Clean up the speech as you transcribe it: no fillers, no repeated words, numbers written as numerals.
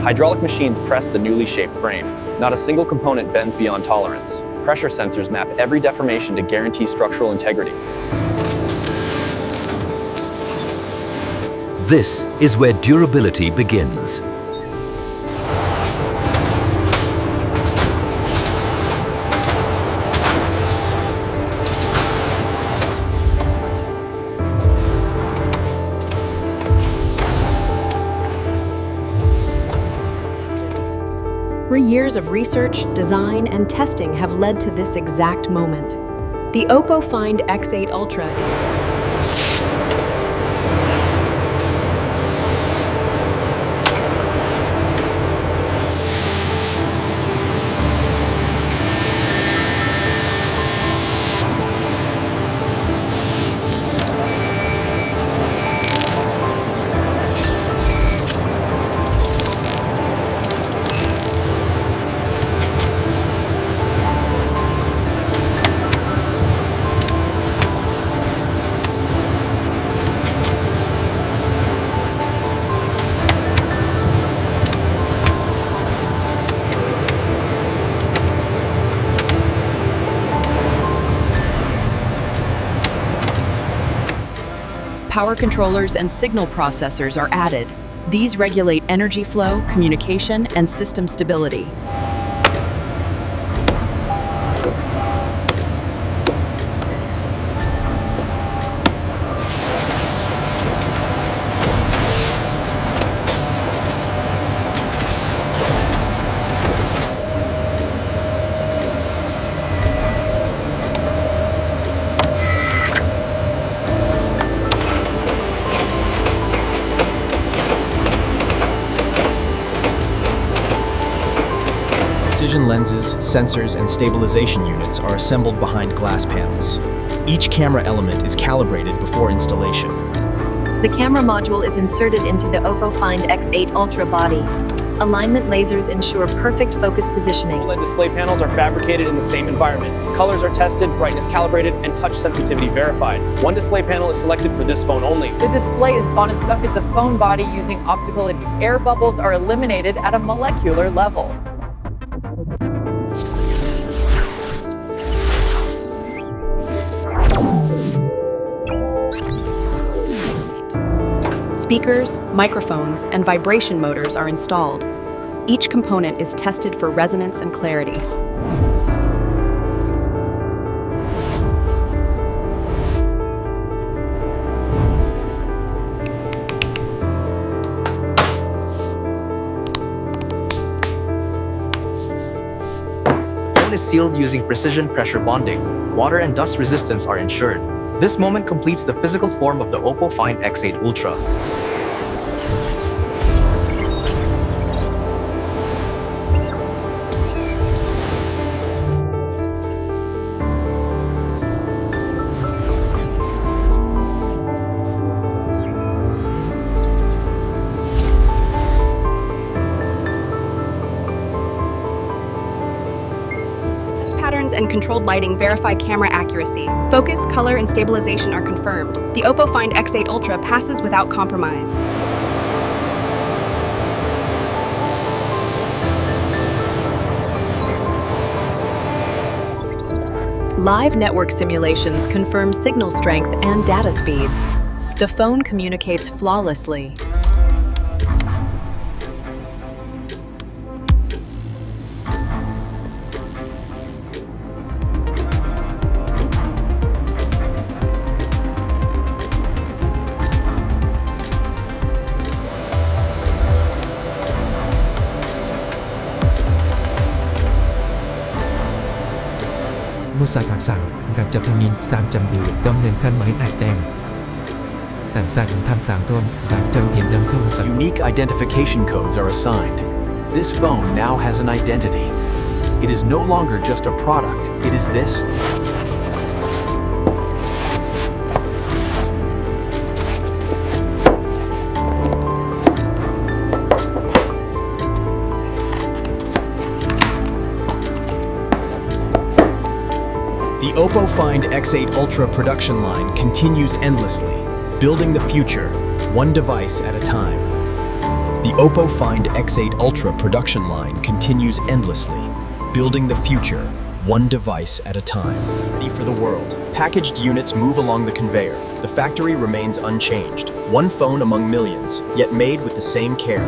Hydraulic machines press the newly shaped frame. Not a single component bends beyond tolerance. Pressure sensors map every deformation to guarantee structural integrity. This is where durability begins. Years of research, design, and testing have led to this exact moment. The Oppo Find X8 Ultra power controllers and signal processors are added. These regulate energy flow, communication, and system stability. Precision lenses, sensors, and stabilization units are assembled behind glass panels. Each camera element is calibrated before installation. The camera module is inserted into the Oppo Find X8 Ultra body. Alignment lasers ensure perfect focus positioning. OLED display panels are fabricated in the same environment. Colors are tested, brightness calibrated, and touch sensitivity verified. One display panel is selected for this phone only. The display is bonded to the phone body using optical adhesive. Air bubbles are eliminated at a molecular level. Speakers, microphones, and vibration motors are installed. Each component is tested for resonance and clarity. The phone is sealed using precision pressure bonding. Water and dust resistance are ensured. This moment completes the physical form of the Oppo Find X8 Ultra. Patterns and controlled lighting verify camera accuracy. Focus, color, and stabilization are confirmed. The Oppo Find X8 Ultra passes without compromise. Live network simulations confirm signal strength and data speeds. The phone communicates flawlessly. Một sa thạc sản gặp chập thanh niên sang chầm điều đâm lên thân mới ạch tem. Tạm sang tham sáng thôn và châm thiền đâm thôn. Unique identification codes are assigned. This phone now has an identity. It is no longer just a product, it is this. The Oppo Find X8 Ultra production line continues endlessly, building the future, one device at a time. The Oppo Find X8 Ultra production line continues endlessly, building the future, one device at a time. Ready for the world. Packaged units move along the conveyor. The factory remains unchanged. One phone among millions, yet made with the same care.